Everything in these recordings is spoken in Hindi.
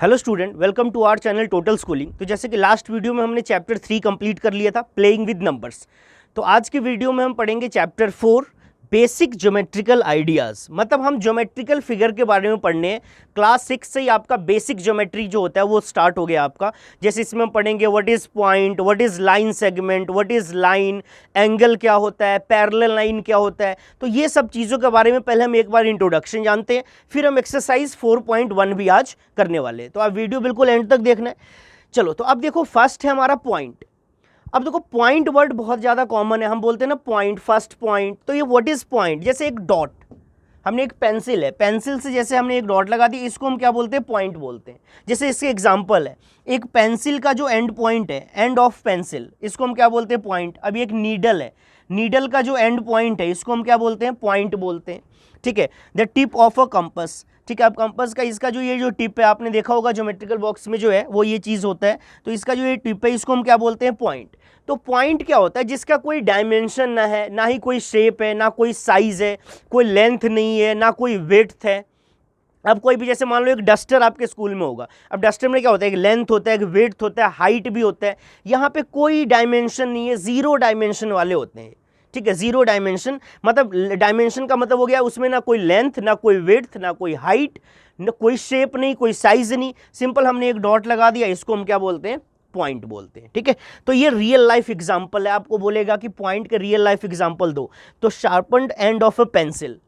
Hello student, welcome to our channel total schooling. तो जैसे कि लास्ट वीडियो में हमने चैप्टर 3 कंप्लीट कर लिया था, प्लेइंग विद नंबर्स। तो आज के वीडियो में हम पढ़ेंगे चैप्टर 4, बेसिक ज्योमेट्रिकल आइडियाज़। मतलब हम ज्योमेट्रिकल फिगर के बारे में पढ़ने हैं। क्लास 6 से ही आपका बेसिक ज्योमेट्री जो होता है वो स्टार्ट हो गया आपका। जैसे इसमें हम पढ़ेंगे what is point, what is line segment, what is line, angle क्या होता है, पैरेलल लाइन क्या होता है। तो ये सब चीज़ों के बारे में पहले हम एक बार इंट्रोडक्शन जानते हैं, फिर हम एक्सरसाइज 4.1 भी आज करने वाले हैं। तो आप वीडियो बिल्कुल एंड तक देखना है। चलो, तो अब देखो, फर्स्ट है हमारा पॉइंट। अब देखो, पॉइंट वर्ड बहुत ज़्यादा कॉमन है। हम बोलते हैं ना पॉइंट, फर्स्ट पॉइंट। तो ये व्हाट इज़ पॉइंट, जैसे एक डॉट, हमने एक पेंसिल है, पेंसिल से जैसे हमने एक डॉट लगा दी, इसको हम क्या बोलते हैं, पॉइंट बोलते हैं। जैसे इसके एग्जांपल है, एक पेंसिल का जो एंड पॉइंट है, एंड ऑफ पेंसिल, इसको हम क्या बोलते हैं, पॉइंट। अभी एक नीडल है, नीडल का जो एंड पॉइंट है, इसको हम क्या बोलते हैं, पॉइंट बोलते हैं। ठीक है। The tip of a compass, ठीक है। अब कंपस का इसका जो ये जो टिप है, आपने देखा होगा ज्योमेट्रिकल बॉक्स में जो है वो ये चीज़ होता है। तो इसका जो ये टिप है, इसको हम क्या बोलते हैं, पॉइंट। तो पॉइंट क्या होता है, जिसका कोई डायमेंशन ना है, ना ही कोई शेप है, ना कोई साइज है, कोई लेंथ नहीं है, ना कोई विड्थ है। अब कोई भी, जैसे मान लो एक डस्टर आपके स्कूल में होगा। अब डस्टर में क्या होता है, एक लेंथ होता है, एक विड्थ होता है, हाइट भी होता है। यहाँ पे कोई डायमेंशन नहीं है, जीरो डायमेंशन वाले होते हैं। ठीक है, जीरो डायमेंशन, मतलब डायमेंशन का मतलब हो गया उसमें ना कोई लेंथ, ना कोई विड्थ, ना कोई हाइट, ना कोई शेप नहीं, कोई साइज नहीं। सिंपल हमने एक डॉट लगा दिया, इसको हम क्या बोलते हैं, पॉइंट बोलते हैं। ठीक है। तो ये रियल लाइफ एग्जांपल है। आपको बोलेगा कि पॉइंट के रियल लाइफ एग्जांपल दो, तो sharpened end of a pencil,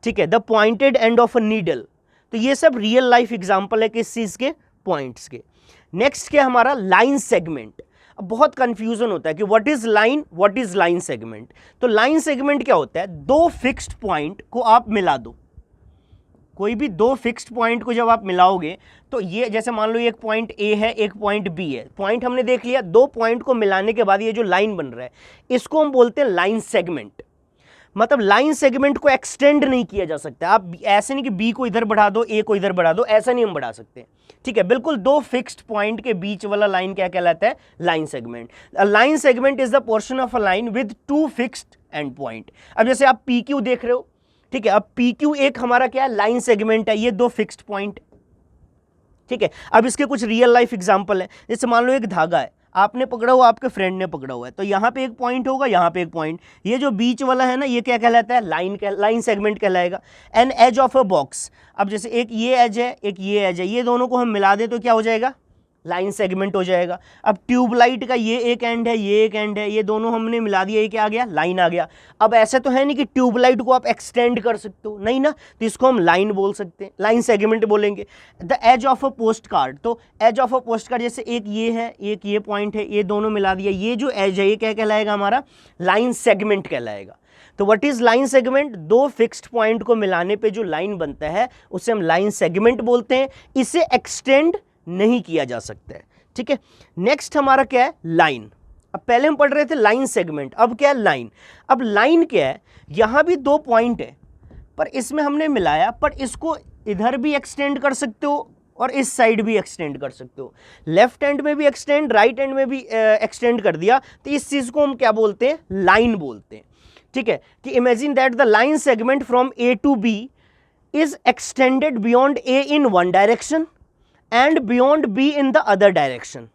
ठीक है, the pointed end of a needle. तो ये सब रियल लाइफ एग्जांपल है किस चीज के, पॉइंट्स के। नेक्स्ट क्या हमारा, लाइन सेगमेंट। अब बहुत कंफ्यूजन होता है कि what is line, what is line segment. तो लाइन सेगमेंट क्या होता है, दो फिक्स्ड पॉइंट को आप मिला दो। कोई भी दो फिक्स्ड पॉइंट को जब आप मिलाओगे, तो ये जैसे मान लो एक पॉइंट ए है, एक पॉइंट बी है। पॉइंट हमने देख लिया, दो पॉइंट को मिलाने के बाद ये जो लाइन बन रहा है, इसको हम बोलते हैं लाइन सेगमेंट। मतलब लाइन सेगमेंट को एक्सटेंड नहीं किया जा सकता। आप ऐसे नहीं कि बी को इधर बढ़ा दो, ए को इधर बढ़ा दो, ऐसा नहीं हम बढ़ा सकते। ठीक है, बिल्कुल दो फिक्स्ड पॉइंट के बीच वाला लाइन क्या कहलाता है, line segment. Line segment is the portion of a line with two fixed and point. अब जैसे आप पी क्यू देख रहे हो, ठीक है, अब पी क्यू एक हमारा क्या है, लाइन सेगमेंट है, ये दो फिक्स्ड पॉइंट। ठीक है। अब इसके कुछ रियल लाइफ एग्जांपल है। जैसे मान लो एक धागा है, आपने पकड़ा हुआ, आपके फ्रेंड ने पकड़ा हुआ है, तो यहाँ पे एक पॉइंट होगा, यहाँ पे एक पॉइंट। ये जो बीच वाला है ना, ये क्या कहलाता है, लाइन सेगमेंट कहलाएगा। An edge of a box, अब जैसे एक ये एज है, एक ये एज है, ये दोनों को हम मिला दें तो क्या हो जाएगा, लाइन सेगमेंट हो जाएगा। अब ट्यूबलाइट का ये एक एंड है, ये एक एंड है, ये दोनों हमने मिला दिया, ये क्या आ गया, लाइन आ गया। अब ऐसा तो है नहीं कि ट्यूबलाइट को आप एक्सटेंड कर सकते हो, नहीं ना, तो इसको हम लाइन बोल सकते हैं, लाइन सेगमेंट बोलेंगे। The edge of a post card, तो edge of a post card, जैसे एक ये है, एक ये पॉइंट है, ये दोनों मिला दिया, ये जो एज है ये क्या कहलाएगा, हमारा लाइन सेगमेंट कहलाएगा। तो व्हाट इज लाइन सेगमेंट, दो फिक्स्ड पॉइंट को मिलाने पे जो लाइन बनता है उसे हम लाइन सेगमेंट बोलते हैं। इसे एक्सटेंड नहीं किया जा सकता है। ठीक है। नेक्स्ट हमारा क्या है, लाइन। अब पहले हम पढ़ रहे थे लाइन सेगमेंट, अब क्या है, लाइन। अब लाइन क्या है, यहां भी दो पॉइंट है, पर इसमें हमने मिलाया, पर इसको इधर भी एक्सटेंड कर सकते हो और इस साइड भी एक्सटेंड कर सकते हो। लेफ्ट हैंड में भी एक्सटेंड, राइट हैंड में भी एक्सटेंड कर दिया, तो इस चीज को हम क्या बोलते हैं, लाइन बोलते हैं। ठीक है, कि imagine that the line segment from A to B is extended beyond A in one direction and beyond B in the other direction.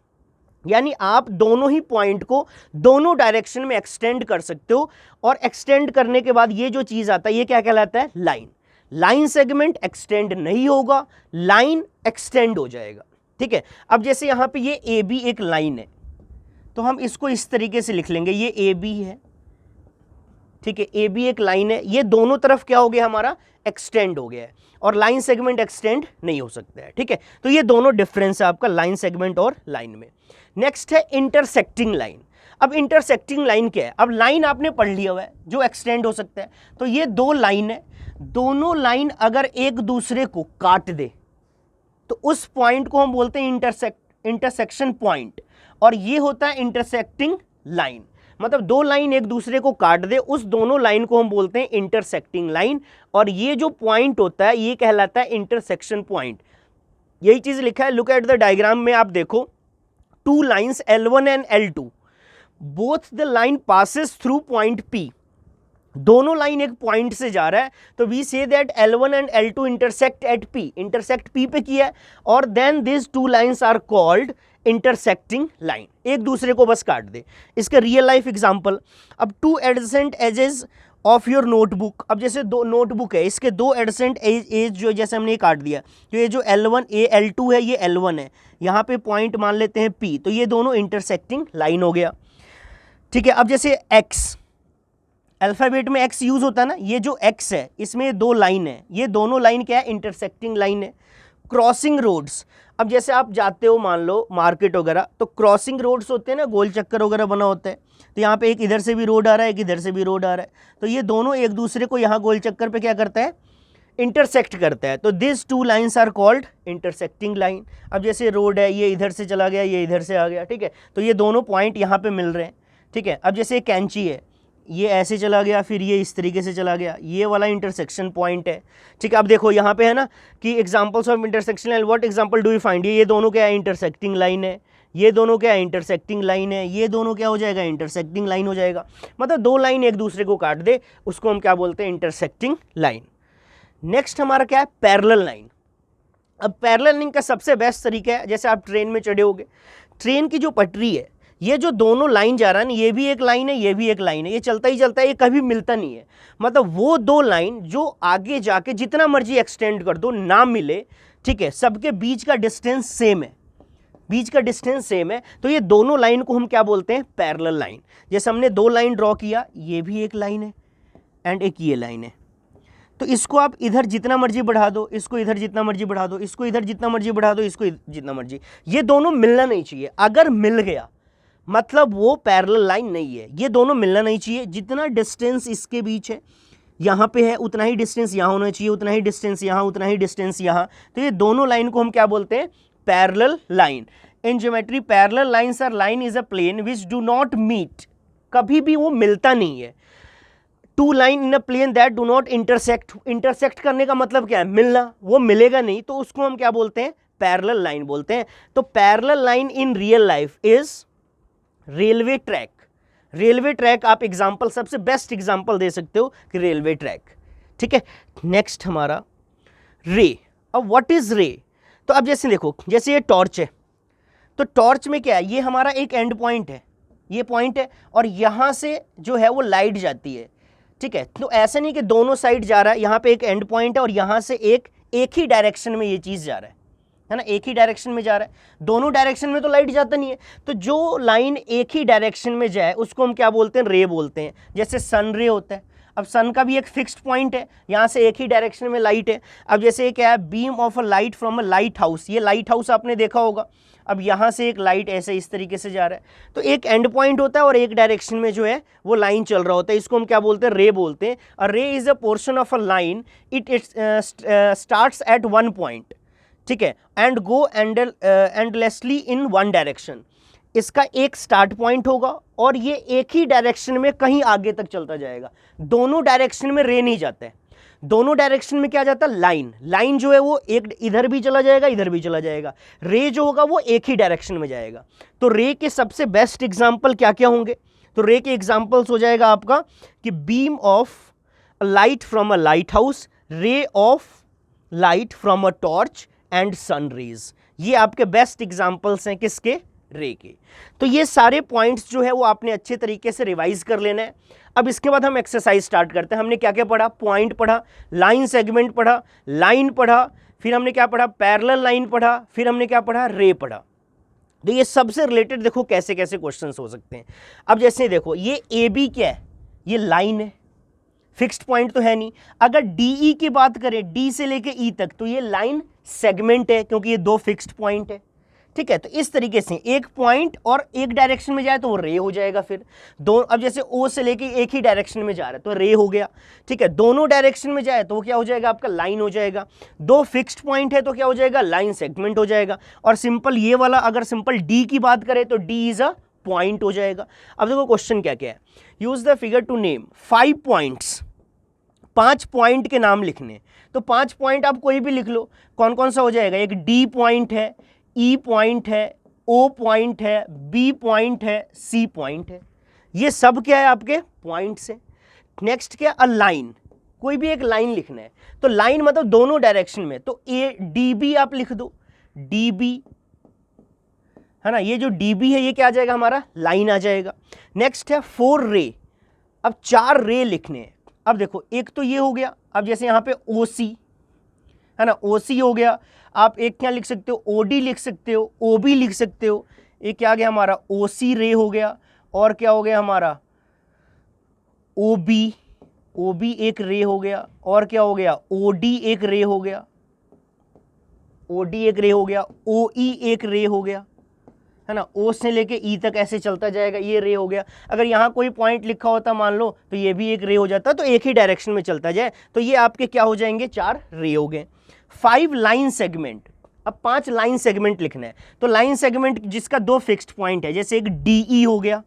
यानी आप दोनों ही पॉइंट को दोनों डायरेक्शन में एक्सटेंड कर सकते हो, और एक्सटेंड करने के बाद ये जो चीज आता है ये क्या कहलाता है, लाइन। लाइन सेगमेंट एक्सटेंड नहीं होगा, लाइन एक्सटेंड हो जाएगा। ठीक है। अब जैसे यहां पे ये ए बी एक लाइन है, तो हम इसको इस तरीके से लिख लेंगे, ये ए बी है, ठीक है, ए बी एक लाइन है, ये दोनों तरफ क्या हो गया, हमारा एक्सटेंड हो गया है, और लाइन सेगमेंट एक्सटेंड नहीं हो सकता है। ठीक है। तो ये दोनों डिफरेंस है आपका लाइन सेगमेंट और लाइन में। नेक्स्ट है इंटरसेक्टिंग लाइन। अब इंटरसेक्टिंग लाइन क्या है, अब लाइन आपने पढ़ लिया हुआ है जो एक्सटेंड हो सकता है। तो ये दो लाइन है, दोनों लाइन अगर एक दूसरे को काट दे तो उस पॉइंट को हम बोलते हैं इंटरसेक्शन पॉइंट, और ये होता है इंटरसेक्टिंग लाइन। मतलब दो लाइन एक दूसरे को काट दे, उस दोनों लाइन को हम बोलते हैं इंटरसेक्टिंग लाइन, और ये जो पॉइंट होता है ये कहलाता है इंटरसेक्शन पॉइंट। यही चीज लिखा है, लुक एट द डायग्राम में आप देखो, two lines L1 and L2, both the line passes through point P, दोनों लाइन एक पॉइंट से जा रहा है, तो we say that L1 and L2 intersect at P, intersect P पे किया है, और then this two lines are called intersecting line, एक दूसरे को बस काट दे। इसका रियल लाइफ एग्जांपल, अब two adjacent edges of your notebook, अब जैसे दो नोटबुक है, इसके दो एडजेसेंट एज जो जैसे हमने ये काट दिया, तो ये जो L1 L2 है ये L1 है, यहाँ पे पॉइंट मान लेते हैं P, तो ये दोनों इंटरसेक्टिंग लाइन हो गया। ठीक है, अब जैसे X, अल्फाबेट में X यूज होता है ना, ये जो X है इसमें दो लाइन है, ये दोनों लाइन क्या है, इंटरसेक्टिंग लाइन है। क्रॉसिंग रोड्स, अब जैसे आप जाते हो मान लो मार्केट वगैरह, तो क्रॉसिंग रोड्स होते हैं ना, गोल चक्कर वगैरह बना होता है, तो यहाँ पे एक इधर से भी रोड आ रहा है, एक इधर से भी रोड आ रहा है, तो ये दोनों एक दूसरे को यहाँ गोल चक्कर पे क्या करता है, इंटरसेक्ट करता है, तो this two lines are called intersecting line. अब जैसे रोड है, ये इधर से चला गया, ये इधर से आ गया, ठीक है, तो ये दोनों पॉइंट यहाँ पे मिल रहे हैं। ठीक है, अब जैसे कैंची है, ये ऐसे चला गया, फिर ये इस तरीके से चला गया, ये वाला इंटरसेक्शन पॉइंट है। ठीक है, अब देखो यहाँ पे है ना कि examples of intersection line, what example do you find, ये दोनों क्या है, इंटरसेक्टिंग लाइन है, ये दोनों क्या है, इंटरसेक्टिंग लाइन है, ये दोनों क्या हो जाएगा, इंटरसेक्टिंग लाइन हो जाएगा। मतलब दो लाइन एक दूसरे को काट दे, उसको हम क्या बोलते हैं, इंटरसेक्टिंग लाइन। नेक्स्ट हमारा क्या है, पैरेलल लाइन। अब पैरेलल लाइन का सबसे बेस्ट तरीका है, जैसे आप ट्रेन में चढ़े होगे, ट्रेन की जो पटरी है, ये जो दोनों लाइन जा रहा है ना, ये भी एक लाइन है, ये भी एक लाइन है, ये चलता ही चलता है, ये कभी मिलता नहीं है। मतलब वो दो लाइन जो आगे जाके जितना मर्जी एक्सटेंड कर दो ना मिले, ठीक है, सबके बीच का डिस्टेंस सेम है, बीच का डिस्टेंस सेम है, तो ये दोनों लाइन को हम क्या बोलते हैं, पैरेलल लाइन। जैसे हमने दो लाइन ड्रॉ किया, ये भी एक लाइन है एंड एक ये लाइन है, तो इसको आप इधर जितना मर्जी बढ़ा दो, इसको इधर जितना मर्जी बढ़ा दो, इसको इधर जितना मर्जी बढ़ा दो, इसको जितना मर्जी, ये दोनों मिलना नहीं चाहिए। अगर मिल गया मतलब वो पैरेलल लाइन नहीं है, ये दोनों मिलना नहीं चाहिए। जितना डिस्टेंस इसके बीच है, यहाँ पे है, उतना ही डिस्टेंस यहाँ होना चाहिए, उतना ही डिस्टेंस यहाँ, उतना ही डिस्टेंस यहाँ, तो ये दोनों लाइन को हम क्या बोलते हैं, parallel line. In geometry parallel lines are line is a plane which do not meet, कभी भी वो मिलता नहीं है। Two line in a plane that do not intersect, intersect करने का मतलब क्या है, मिलना, वो मिलेगा नहीं, तो उसको हम क्या बोलते हैं, पैरेलल लाइन बोलते हैं। तो parallel line in real life is railway track. Railway track आप एग्जांपल, सबसे बेस्ट एग्जांपल दे सकते हो कि रेलवे ट्रैक। ठीक है, नेक्स्ट हमारा रे। अब व्हाट इज रे, तो अब जैसे देखो, जैसे ये टॉर्च है, तो टॉर्च में क्या है, ये हमारा एक एंड पॉइंट है, ये पॉइंट है, और यहां से जो है वो लाइट जाती है। ठीक है, तो ऐसा नहीं कि दोनों साइड जा रहा है, यहाँ पे एक एंड पॉइंट है और यहाँ से एक ही डायरेक्शन में ये चीज़ जा रहा है ना, एक ही डायरेक्शन में जा रहा है, दोनों डायरेक्शन में तो लाइट जाता नहीं है। तो जो लाइन एक ही डायरेक्शन में जाए उसको हम क्या बोलते हैं, रे बोलते हैं। जैसे सन रे होता है, अब सन का भी एक फिक्स्ड पॉइंट है, यहाँ से एक ही डायरेक्शन में लाइट है। अब जैसे क्या है, beam of a light from a light house, ये लाइट हाउस आपने देखा होगा। अब यहाँ से एक लाइट ऐसे इस तरीके से जा रहा है, तो एक एंड पॉइंट होता है और एक डायरेक्शन में जो है वो लाइन चल रहा होता है, इसको हम क्या बोलते हैं, रे बोलते हैं। अ रे is a portion of a line, it starts at one point, ठीक है, and go endlessly in one direction. इसका एक स्टार्ट पॉइंट होगा और ये एक ही डायरेक्शन में कहीं आगे तक चलता जाएगा। दोनों डायरेक्शन में रे नहीं जाता है, दोनों डायरेक्शन में क्या जाता है, लाइन। लाइन जो है वो एक इधर भी चला जाएगा, इधर भी चला जाएगा। रे जो होगा वो एक ही डायरेक्शन में जाएगा। तो रे के सबसे बेस्ट एग्जाम्पल क्या क्या होंगे, तो रे के एग्जाम्पल्स हो जाएगा आपका कि beam of light from a lighthouse, ray of light from a torch and sun rays. ये आपके बेस्ट एग्जाम्पल्स हैं किसके, रे के। तो ये सारे पॉइंट्स जो है वो आपने अच्छे तरीके से रिवाइज कर लेना है। अब इसके बाद हम एक्सरसाइज स्टार्ट करते हैं। हमने क्या क्या पढ़ा, पॉइंट पढ़ा, लाइन सेगमेंट पढ़ा, लाइन पढ़ा, फिर हमने क्या पढ़ा, पैरेलल लाइन पढ़ा, फिर हमने क्या पढ़ा, रे पढ़ा। तो ये सबसे रिलेटेड देखो कैसे कैसे क्वेश्चंस हो सकते हैं। अब जैसे देखो, ये ए बी क्या है, ये लाइन है, फिक्स्ड पॉइंट तो है नहीं। अगर डी ई की बात करें, डी से लेके ई तक, तो ये लाइन सेगमेंट है क्योंकि ये दो फिक्स्ड पॉइंट है। ठीक है, तो इस तरीके से एक पॉइंट और एक डायरेक्शन में जाए तो वो रे हो जाएगा। फिर दो, अब जैसे ओ से लेके एक ही डायरेक्शन में जा रहा है तो रे हो गया। ठीक है, दोनों डायरेक्शन में जाए तो वो क्या हो जाएगा, आपका लाइन हो जाएगा। दो फिक्स्ड पॉइंट है तो क्या हो जाएगा, लाइन सेगमेंट हो जाएगा। और सिंपल ये वाला, अगर सिंपल डी की बात करें तो डी इज अ पॉइंट हो जाएगा। अब देखो क्वेश्चन क्या क्या है, use the figure to name 5 points. 5 point के नाम लिखने, तो 5 पॉइंट आप कोई भी लिख लो। कौन कौन सा हो जाएगा, एक डी पॉइंट है, ई पॉइंट है, ओ पॉइंट है, बी पॉइंट है, सी पॉइंट है। ये सब क्या है, आपके पॉइंट्स हैं। नेक्स्ट क्या, अ लाइन, कोई भी एक लाइन लिखना है, तो लाइन मतलब दोनों डायरेक्शन में, तो ए डी बी आप लिख दो, डी बी, है ना, ये जो डी बी है ये क्या आ जाएगा हमारा, लाइन आ जाएगा। नेक्स्ट है 4 रे, अब 4 रे लिखने हैं। अब देखो एक तो ये हो गया, अब जैसे यहाँ पे ओ सी, है ना, ओ सी हो गया, आप एक क्या लिख सकते हो, ओ डी लिख सकते हो, ओ बी लिख सकते हो, एक क्या आ गया हमारा ओ सी रे हो गया, और क्या हो गया हमारा ओ बी, ओ बी एक रे हो गया, और क्या हो गया ओ डी एक रे हो गया, ओ डी एक रे हो गया, ओ ई एक रे हो गया, है ना, ओ से लेके ई तक ऐसे चलता जाएगा, ये रे हो गया। अगर यहाँ कोई पॉइंट लिखा होता मान लो, तो ये भी एक रे हो जाता, तो एक ही डायरेक्शन में चलता जाए, तो ये आपके क्या हो जाएंगे, 4 रे हो गए। 5 लाइन सेगमेंट, अब 5 लाइन सेगमेंट लिखना है, तो लाइन सेगमेंट जिसका 2 फिक्स्ड पॉइंट है, जैसे एक डी हो गया,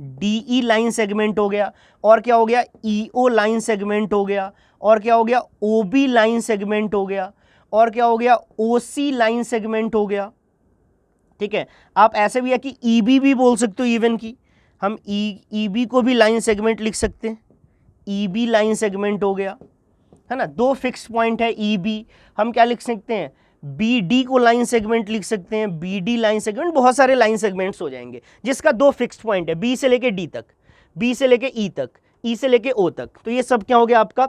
डी लाइन सेगमेंट हो गया, और क्या हो गया ईओ लाइन सेगमेंट हो गया, और क्या हो गया ओबी लाइन सेगमेंट हो गया, और क्या हो गया ओसी लाइन सेगमेंट हो गया। ठीक है, आप ऐसे भी है कि ईबी भी बोल सकते हो, इवन की हम ईबी को भी लाइन सेगमेंट लिख सकते हैं, ईबी लाइन सेगमेंट हो गया, है ना, 2 फिक्स पॉइंट है ईबी, हम क्या लिख सकते हैं बी डी को लाइन सेगमेंट लिख सकते हैं, बी डी लाइन सेगमेंट, बहुत सारे लाइन सेगमेंट्स हो जाएंगे जिसका 2 फिक्स्ड पॉइंट है, बी से लेके डी तक, बी से लेके ई तक, ई से लेके ओ तक, तो ये सब क्या हो गया आपका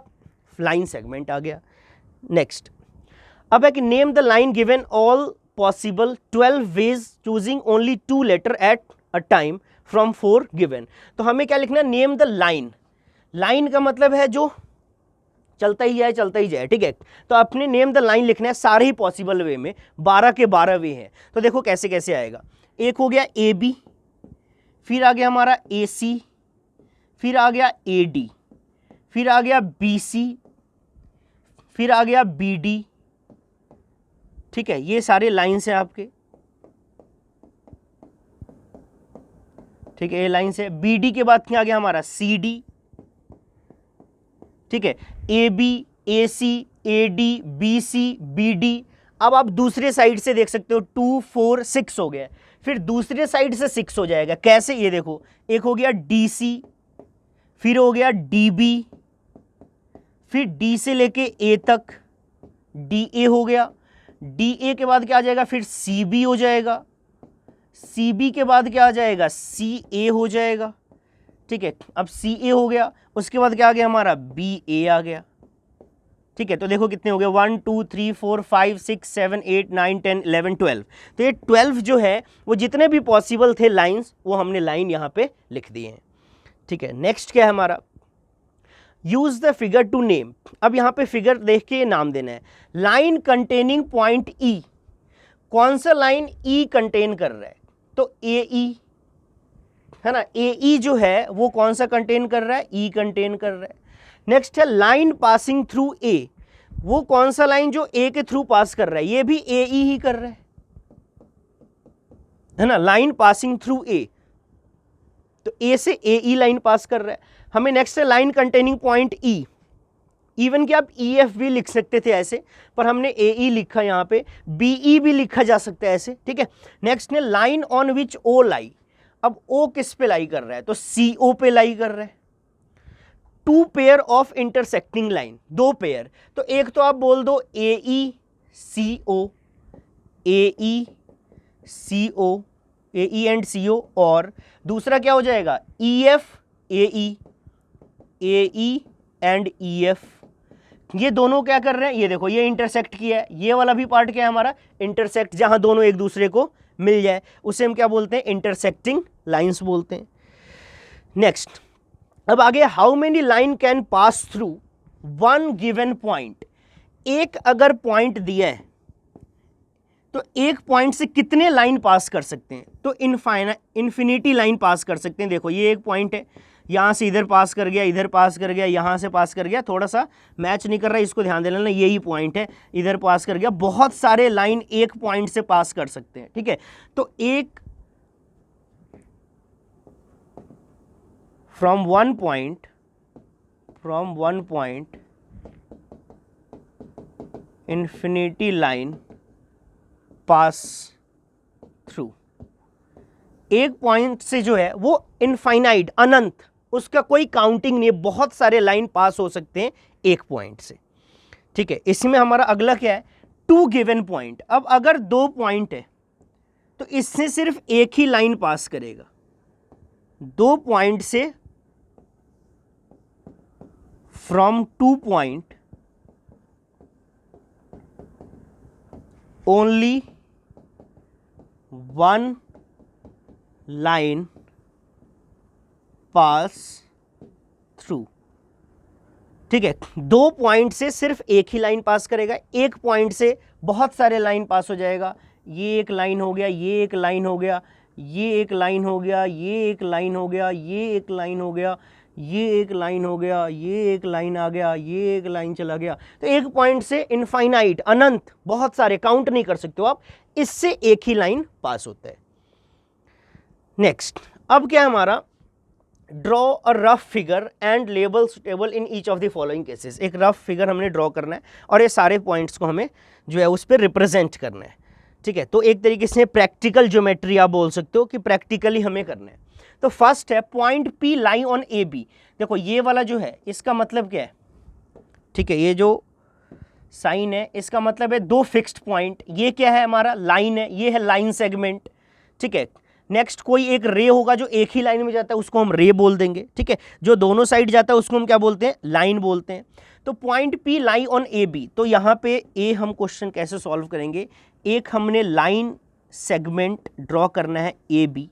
लाइन सेगमेंट आ गया। नेक्स्ट, अब है कि name the line given all possible 12 ways choosing only 2 letter at a time from 4 given. तो हमें क्या लिखना है, नेम द लाइन, लाइन का मतलब है जो चलता ही जाए चलता ही जाए, ठीक है, तो अपने नेम द लाइन लिखना है सारे ही पॉसिबल वे में, 12 के 12 वे हैं। तो देखो कैसे कैसे आएगा, एक हो गया ए बी, फिर आ गया हमारा ए सी, फिर आ गया ए डी, फिर आ गया बी सी, फिर आ गया बी डी। ठीक है, ये सारे लाइन्स हैं आपके, ठीक है, ये लाइन्स है। बी डी के बाद क्या आ गया हमारा सी डी, ठीक है, A B, A C, A D, B C, B D. अब आप दूसरे साइड से देख सकते हो 2 4 6 हो गया, फिर दूसरे साइड से 6 हो जाएगा, कैसे, ये देखो, एक हो गया डी सी, फिर हो गया डी बी, फिर डी से लेके ए तक डी ए हो गया, डी ए के बाद क्या आ जाएगा, फिर सी बी हो जाएगा, सी बी के बाद क्या आ जाएगा, सी ए हो जाएगा। ठीक है, अब सी ए हो गया, उसके बाद क्या आ गया हमारा बी ए आ गया। ठीक है, तो देखो कितने हो गए, 1 2 3 4 5 6 7 8 9 10 11 12। तो ये 12 जो है वो जितने भी पॉसिबल थे लाइंस, वो हमने लाइन यहाँ पे लिख दिए हैं। ठीक है, नेक्स्ट क्या है हमारा, use the figure to name. अब यहाँ पे फिगर देख के नाम देना है। लाइन कंटेनिंग पॉइंट ई, कौन सा लाइन ई कंटेन कर रहा है, तो ए ई, है ना, ए ई जो है वो कौन सा कंटेन कर रहा है, ई कंटेन कर रहा है। नेक्स्ट है लाइन पासिंग थ्रू ए, वो कौन सा लाइन जो ए के थ्रू पास कर रहा है, ये भी ए ई ही कर रहा है ना, लाइन पासिंग थ्रू ए, तो ए से ए ई लाइन पास कर रहा है हमें। नेक्स्ट है लाइन कंटेनिंग पॉइंट ई, इवन कि आप ई एफ भी लिख सकते थे ऐसे, पर हमने ए ई लिखा यहाँ पे, बी ई भी लिखा जा सकता है ऐसे। ठीक है, नेक्स्ट है लाइन ऑन विच ओ लाई, अब ओ किस पे लाई कर रहा है, तो सी ओ पे लाई कर रहा है। 2 pair of intersecting line, 2 pair, तो एक तो आप बोल दो ए ई सी ओ, ए ई सी ओ, ए ई एंड सी ओ, और दूसरा क्या हो जाएगा E F A E and E F. ये दोनों क्या कर रहे हैं, ये देखो ये इंटरसेक्ट किया है, ये वाला भी पार्ट क्या है हमारा इंटरसेक्ट, जहां दोनों एक दूसरे को मिल जाए उसे हम क्या बोलते हैं, इंटरसेक्टिंग लाइंस बोलते हैं। नेक्स्ट, अब आगे, how many line can pass through 1 given point, एक अगर पॉइंट दिया है तो एक पॉइंट से कितने लाइन पास कर सकते हैं, तो इन्फिनिटी लाइन पास कर सकते हैं। देखो ये एक पॉइंट है, यहाँ से इधर पास कर गया, इधर पास कर गया, यहाँ से पास कर गया, थोड़ा सा मैच नहीं कर रहा है, इसको ध्यान दे लेना, यही पॉइंट है, इधर पास कर गया, बहुत सारे लाइन एक पॉइंट से पास कर सकते हैं। ठीक है, तो एक from one point infinity line pass through, एक पॉइंट से जो है वो इनफाइनाइट अनंत उसका कोई काउंटिंग नहीं है, बहुत सारे लाइन पास हो सकते हैं एक पॉइंट से। ठीक है, इसमें हमारा अगला क्या है, टू गिवन पॉइंट। अब अगर 2 पॉइंट है तो इससे सिर्फ एक ही लाइन पास करेगा, 2 पॉइंट से, from 2 point only 1 line pass through. ठीक है, 2 पॉइंट से सिर्फ एक ही लाइन पास करेगा, एक पॉइंट से बहुत सारे लाइन पास हो जाएगा। ये एक लाइन हो गया, ये एक लाइन हो गया, ये एक लाइन हो गया, ये एक लाइन हो गया, ये एक लाइन हो गया, ये एक लाइन हो गया, ये एक लाइन आ गया, ये एक लाइन चला गया। तो एक पॉइंट से इनफाइनाइट, अनंत, बहुत सारे, काउंट नहीं कर सकते हो आप, इससे एक ही लाइन पास होता है। नेक्स्ट, अब क्या है हमारा, draw a rough figure and label suitable in each of the following cases. एक रफ फिगर हमने ड्रॉ करना है और ये सारे पॉइंट्स को हमें जो है उस पर रिप्रेजेंट करना है। ठीक है, तो एक तरीके से प्रैक्टिकल ज्योमेट्री आप बोल सकते हो कि प्रैक्टिकली हमें करना है। तो फर्स्ट है point P lie on A B. देखो ये वाला जो है इसका मतलब क्या है, ठीक है, ये जो साइन है इसका मतलब है 2 फिक्स्ड पॉइंट। ये क्या है हमारा, लाइन है, ये है लाइन सेगमेंट। ठीक है, नेक्स्ट कोई एक रे होगा जो एक ही लाइन में जाता है, उसको हम रे बोल देंगे। ठीक है, जो दोनों साइड जाता है उसको हम क्या बोलते हैं, लाइन बोलते हैं। तो point P lie on A B, तो यहाँ पे ए हम क्वेश्चन कैसे सॉल्व करेंगे, एक हमने लाइन सेगमेंट ड्रॉ करना है ए बी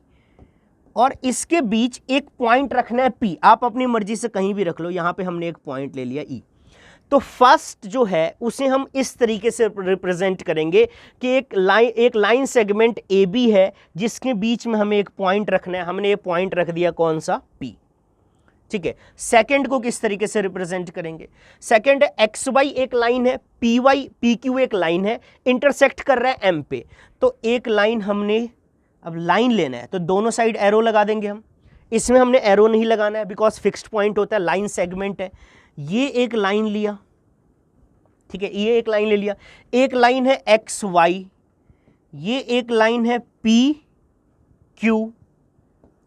और इसके बीच एक पॉइंट रखना है पी। आप अपनी मर्जी से कहीं भी रख लो, यहाँ पे हमने एक पॉइंट ले लिया ई। तो फर्स्ट जो है उसे हम इस तरीके से रिप्रेजेंट करेंगे कि एक लाइन सेगमेंट ए बी है जिसके बीच में हमें एक पॉइंट रखना है। हमने ये पॉइंट रख दिया कौन सा, पी। ठीक है, सेकंड को किस तरीके से रिप्रेजेंट करेंगे, सेकंड है एक्स वाई एक लाइन है, पी वाई पी क्यू एक लाइन है, इंटरसेक्ट कर रहा है एम पे। तो एक लाइन हमने, अब लाइन लेना है तो दोनों साइड एरो लगा देंगे हम। इसमें हमने एरो नहीं लगाना है बिकॉज फिक्स्ड पॉइंट होता है, लाइन सेगमेंट है। ये एक लाइन लिया, ठीक है, ये एक लाइन ले लिया, एक लाइन है एक्स वाई, ये एक लाइन है पी क्यू,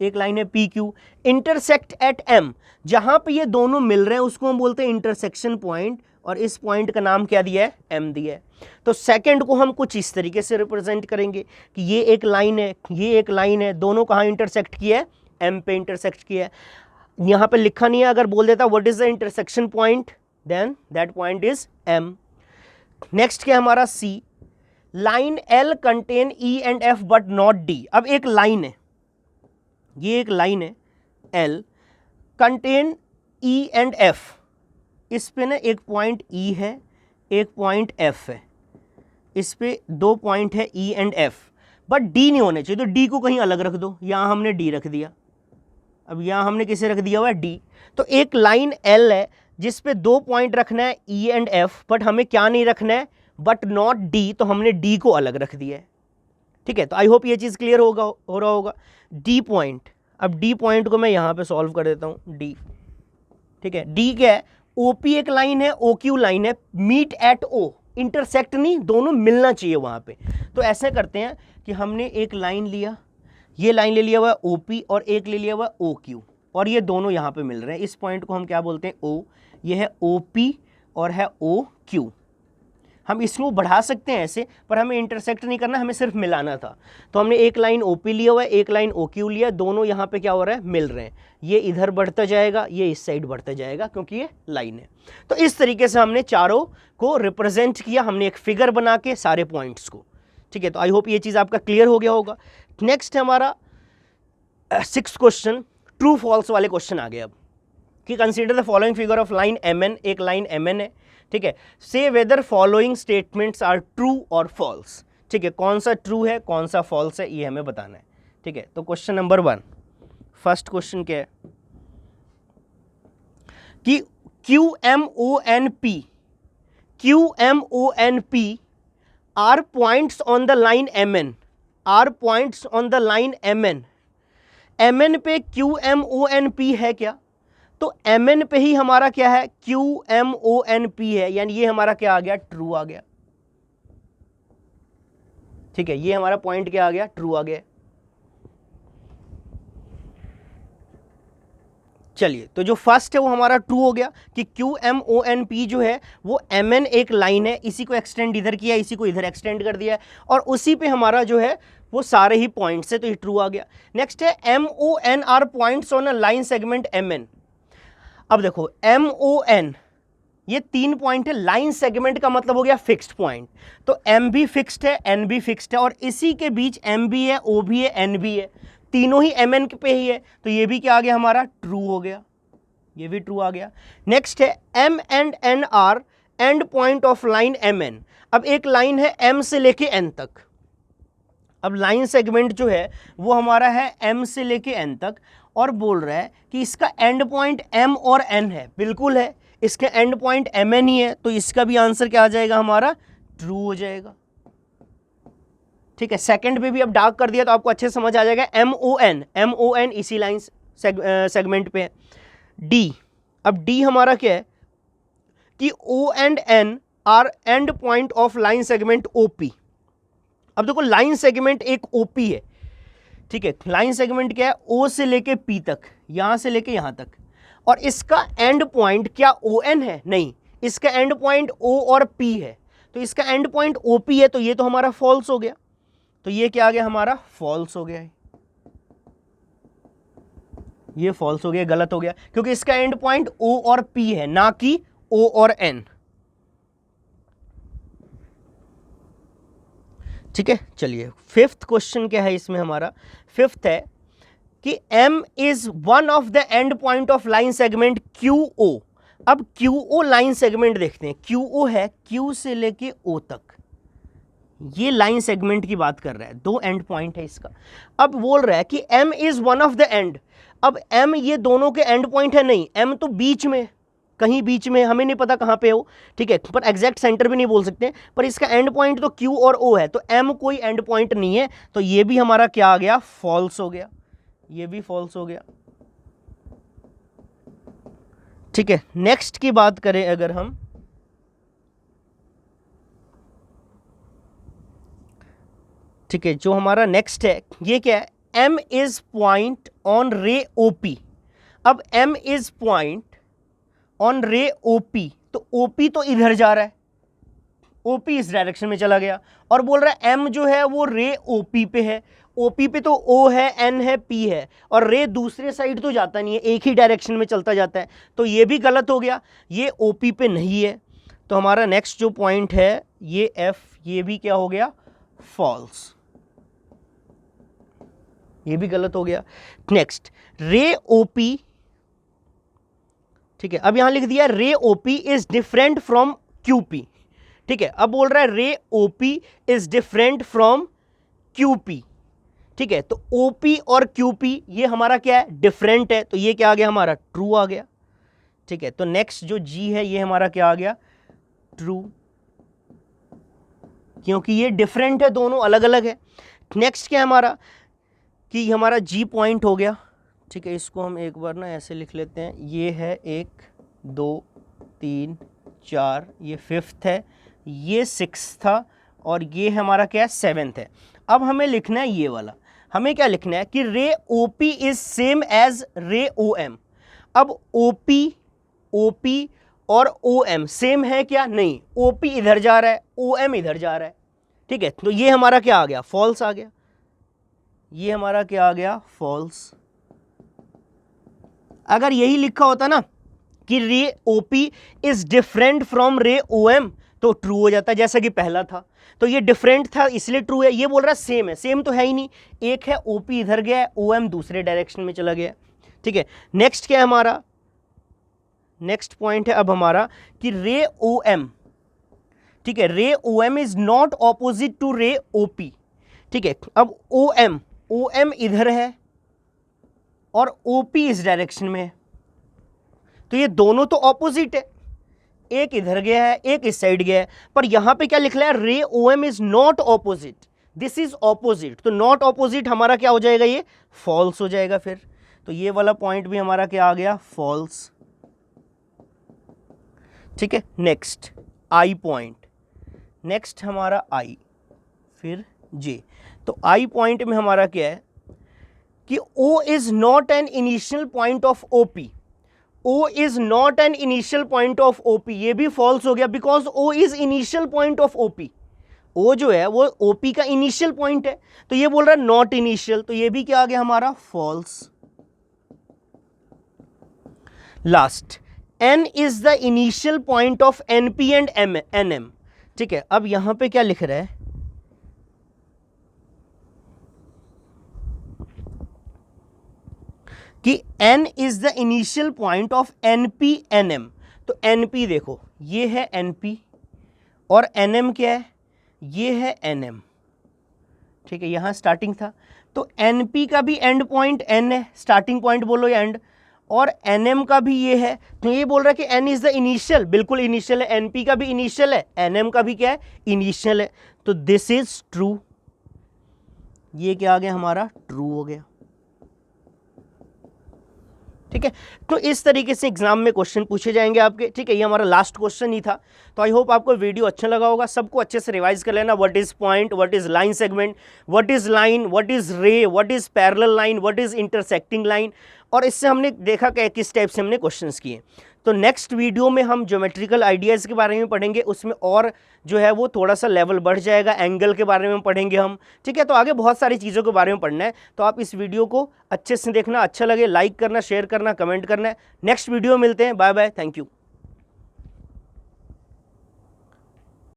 एक लाइन है P Q, intersect at M. जहां पे ये दोनों मिल रहे हैं उसको हम बोलते हैं इंटरसेक्शन पॉइंट और इस पॉइंट का नाम क्या दिया है, एम दिया है। तो सेकंड को हम कुछ इस तरीके से रिप्रेजेंट करेंगे कि ये एक लाइन है, ये एक लाइन है, दोनों कहाँ इंटरसेक्ट किया है, एम पे इंटरसेक्ट किया है। यहाँ पे लिखा नहीं है, अगर बोल देता what is the intersection point, then that point is M. Next क्या हमारा C, line L contain E and F but not D. अब एक लाइन है, ये एक लाइन है L, contain E and F, इस पे ना एक पॉइंट ई है, एक पॉइंट एफ है, इस पे 2 पॉइंट है ई एंड एफ, बट डी नहीं होने चाहिए। तो डी को कहीं अलग रख दो, यहां हमने डी रख दिया, अब यहां हमने किसे रख दिया हुआ है, डी। तो एक लाइन एल है जिस पे 2 पॉइंट रखना है ई एंड एफ, बट हमें क्या नहीं रखना है, बट नॉट डी, तो हमने डी को अलग रख दिया है। ठीक है, तो आई होप ये चीज़ क्लियर हो रहा होगा। डी पॉइंट, अब डी पॉइंट को मैं यहाँ पे सॉल्व कर देता हूँ, डी। ठीक है, डी क्या है, ओपी एक लाइन है, ओ क्यू लाइन है, मीट एट ओ, इंटरसेक्ट नहीं, दोनों मिलना चाहिए वहाँ पे। तो ऐसे करते हैं कि हमने एक लाइन लिया, ये लाइन ले लिया हुआ है ओपी और एक ले लिया हुआ है ओ क्यू, और ये दोनों यहाँ पे मिल रहे हैं। इस पॉइंट को हम क्या बोलते हैं, ओ। ये है ओ पी और है ओ क्यू। हम इसको बढ़ा सकते हैं ऐसे, पर हमें इंटरसेक्ट नहीं करना, हमें सिर्फ मिलाना था। तो हमने एक लाइन ओ पी लिया हुआ है, एक लाइन ओ क्यू लिया, दोनों यहाँ पे क्या हो रहा है, मिल रहे हैं। ये इधर बढ़ता जाएगा, ये इस साइड बढ़ता जाएगा, क्योंकि ये लाइन है। तो इस तरीके से हमने चारों को रिप्रेजेंट किया, हमने एक फिगर बना के सारे पॉइंट्स को। ठीक है, तो आई होप ये चीज़ आपका क्लियर हो गया होगा। नेक्स्ट है हमारा 6th क्वेश्चन, ट्रू फॉल्स वाले क्वेश्चन आ गए अब, कि consider the following figure of line M N, एक लाइन एम एन है। ठीक है, say whether following statements are true और फॉल्स। ठीक है, कौन सा ट्रू है कौन सा फॉल्स है ये हमें बताना है। ठीक है, तो क्वेश्चन नंबर 1, फर्स्ट क्वेश्चन क्या है कि Q M O N P, Q M O N P are points on the line M N, are points on the line M N. M N पे Q M O N P है क्या, तो एम एन पे ही हमारा क्या है, Q M O N P है, यानी ये हमारा क्या आ गया, ट्रू आ गया। ठीक है, ये हमारा पॉइंट क्या आ गया, ट्रू आ गया। चलिए, तो जो फर्स्ट है वो हमारा ट्रू हो गया कि QMONP जो है वो MN एक लाइन है, इसी को एक्सटेंड इधर किया, इसी को इधर एक्सटेंड कर दिया है और उसी पे हमारा जो है वो सारे ही पॉइंट्स है, तो ये ट्रू आ गया। नेक्स्ट है MON are points on a line segment MN। अब देखो MON ये 3 पॉइंट है, लाइन सेगमेंट का मतलब हो गया फिक्स्ड पॉइंट, तो M भी फिक्स्ड है, N भी फिक्स्ड है और इसी के बीच M भी है, O भी है, N भी है, तीनों ही MN पे ही है, तो ये भी क्या आ गया हमारा ट्रू हो गया, ये भी ट्रू आ गया। नेक्स्ट है M and N are end point of line MN। अब एक लाइन है M से लेके N तक, अब लाइन सेगमेंट जो है वो हमारा है M से लेके N तक और बोल रहा है कि इसका एंड पॉइंट M और N है, बिल्कुल है, इसका एंड पॉइंट MN ही है, तो इसका भी आंसर क्या आ जाएगा हमारा ट्रू हो जाएगा। ठीक है, सेकंड पे भी अब डार्क कर दिया तो आपको अच्छे समझ आ जाएगा। MON इसी लाइन सेगमेंट पे है। D, अब D हमारा क्या है कि O and N are end point of line segment OP। अब देखो लाइन सेगमेंट एक OP है, ठीक है, लाइन सेगमेंट क्या है O से लेके P तक, यहां से लेके यहां तक, और इसका एंड पॉइंट क्या ON है, नहीं, इसका एंड पॉइंट O और P है, तो इसका एंड पॉइंट OP है, तो ये तो हमारा फॉल्स हो गया, तो ये क्या आ गया हमारा फॉल्स हो गया है, ये फॉल्स हो गया, गलत हो गया, क्योंकि इसका एंड पॉइंट O और P है, ना कि O और N। ठीक है, चलिए फिफ्थ क्वेश्चन क्या है इसमें हमारा, फिफ्थ है कि M is one of the end point of line segment QO। अब QO लाइन सेगमेंट देखते हैं, QO है Q से लेके O तक, ये लाइन सेगमेंट की बात कर रहा है, 2 एंड पॉइंट है इसका। अब बोल रहा है कि M is one of the end, अब M ये दोनों के एंड पॉइंट है, नहीं, M तो बीच में, कहीं बीच में, हमें नहीं पता कहां पे हो, ठीक है, पर एग्जैक्ट सेंटर भी नहीं बोल सकते, पर इसका एंड पॉइंट तो Q और O है, तो M कोई एंड पॉइंट नहीं है, तो ये भी हमारा क्या आ गया फॉल्स हो गया, ये भी फॉल्स हो गया। ठीक है, नेक्स्ट की बात करें अगर हम, ठीक है, जो हमारा नेक्स्ट है ये क्या है, M इज पॉइंट ऑन रे OP। अब M इज पॉइंट ऑन रे OP, तो OP तो इधर जा रहा है, OP इस डायरेक्शन में चला गया, और बोल रहा है M जो है वो रे OP पे है, OP पे तो O है, N है, P है, और रे दूसरे साइड तो जाता नहीं है, एक ही डायरेक्शन में चलता जाता है, तो ये भी गलत हो गया, ये OP पे नहीं है, तो हमारा नेक्स्ट जो पॉइंट है ये F, ये भी क्या हो गया फॉल्स, ये भी गलत हो गया। नेक्स्ट रे OP, ठीक है, अब यहां लिख दिया रे OP is different from QP। ठीक है, अब बोल रहा है रे OP is different from QP। ठीक है, तो OP और QP ये हमारा क्या है डिफरेंट है, तो ये क्या आ गया हमारा ट्रू आ गया। ठीक है, तो नेक्स्ट जो G है ये हमारा क्या आ गया ट्रू, क्योंकि ये डिफरेंट है, दोनों अलग अलग है। नेक्स्ट क्या है हमारा कि हमारा G पॉइंट हो गया। ठीक है, इसको हम एक बार ना ऐसे लिख लेते हैं, ये है 1 2 3 4, ये फिफ्थ है, ये सिक्स था, और ये हमारा क्या है सेवेंथ है। अब हमें लिखना है ये वाला, हमें क्या लिखना है कि रे OP इज सेम एज रे OM। अब OP और OM सेम है क्या, नहीं, OP इधर जा रहा है, OM इधर जा रहा है। ठीक है, तो ये हमारा क्या आ गया फॉल्स आ गया, ये हमारा क्या आ गया फॉल्स। अगर यही लिखा होता ना कि रे OP इज डिफरेंट फ्रॉम रे OM तो ट्रू हो जाता, जैसा कि पहला था, तो ये डिफरेंट था इसलिए ट्रू है। ये बोल रहा है सेम है, सेम तो है ही नहीं, एक है OP इधर गया है, OM दूसरे डायरेक्शन में चला गया। ठीक है, नेक्स्ट क्या है हमारा, नेक्स्ट पॉइंट है अब हमारा कि रे OM, ठीक है, ray OM is not opposite to ray OP। ठीक है, अब OM इधर है और OP इस डायरेक्शन में है, तो ये दोनों तो ऑपोजिट है, एक इधर गया है एक इस साइड गया है, पर यहां पे क्या लिख रहा है ray OM is not opposite, this is opposite, तो नॉट ऑपोजिट हमारा क्या हो जाएगा ये फॉल्स हो जाएगा फिर, तो ये वाला पॉइंट भी हमारा क्या आ गया फॉल्स। ठीक है, नेक्स्ट I पॉइंट, नेक्स्ट हमारा I फिर J, तो I पॉइंट में हमारा क्या है कि O is not an initial point of OP। O is not an initial point of OP, ये भी फॉल्स हो गया because O is initial point of OP. O जो है वो OP का इनिशियल पॉइंट है, तो ये बोल रहा है नॉट इनिशियल, तो ये भी क्या आ गया हमारा false. Last, N is the initial point of NP and NM। ठीक है, अब यहां पे क्या लिख रहा है कि N is the initial point of NP NM। तो NP देखो ये है NP और NM क्या है, ये है NM। ठीक है, यहां स्टार्टिंग था, तो NP का भी एंड पॉइंट N है, स्टार्टिंग पॉइंट बोलो या एंड, और NM का भी ये है। तो ये बोल रहा है कि N इज द इनिशियल, बिल्कुल इनिशियल है, NP का भी इनिशियल है, NM का भी क्या है, इनिशियल है। तो दिस इज ट्रू, ये क्या आ गया हमारा, ट्रू हो गया। ठीक है, तो इस तरीके से एग्जाम में क्वेश्चन पूछे जाएंगे आपके। ठीक है, ये हमारा लास्ट क्वेश्चन ही था। तो आई होप आपको वीडियो अच्छा लगा होगा, सबको अच्छे से रिवाइज कर लेना। What is point, what is line segment, what is line, what is ray, what is parallel line, what is intersecting line, और इससे हमने देखा कि किस टाइप से हमने क्वेश्चंस किए। तो नेक्स्ट वीडियो में हम ज्योमेट्रिकल आइडियाज़ के बारे में पढ़ेंगे, उसमें और जो है वो थोड़ा सा लेवल बढ़ जाएगा, एंगल के बारे में पढ़ेंगे हम। ठीक है, तो आगे बहुत सारी चीज़ों के बारे में पढ़ना है, तो आप इस वीडियो को अच्छे से देखना, अच्छा लगे लाइक करना, शेयर करना, कमेंट करना है। नेक्स्ट वीडियो मिलते हैं, बाय बाय, थैंक यू।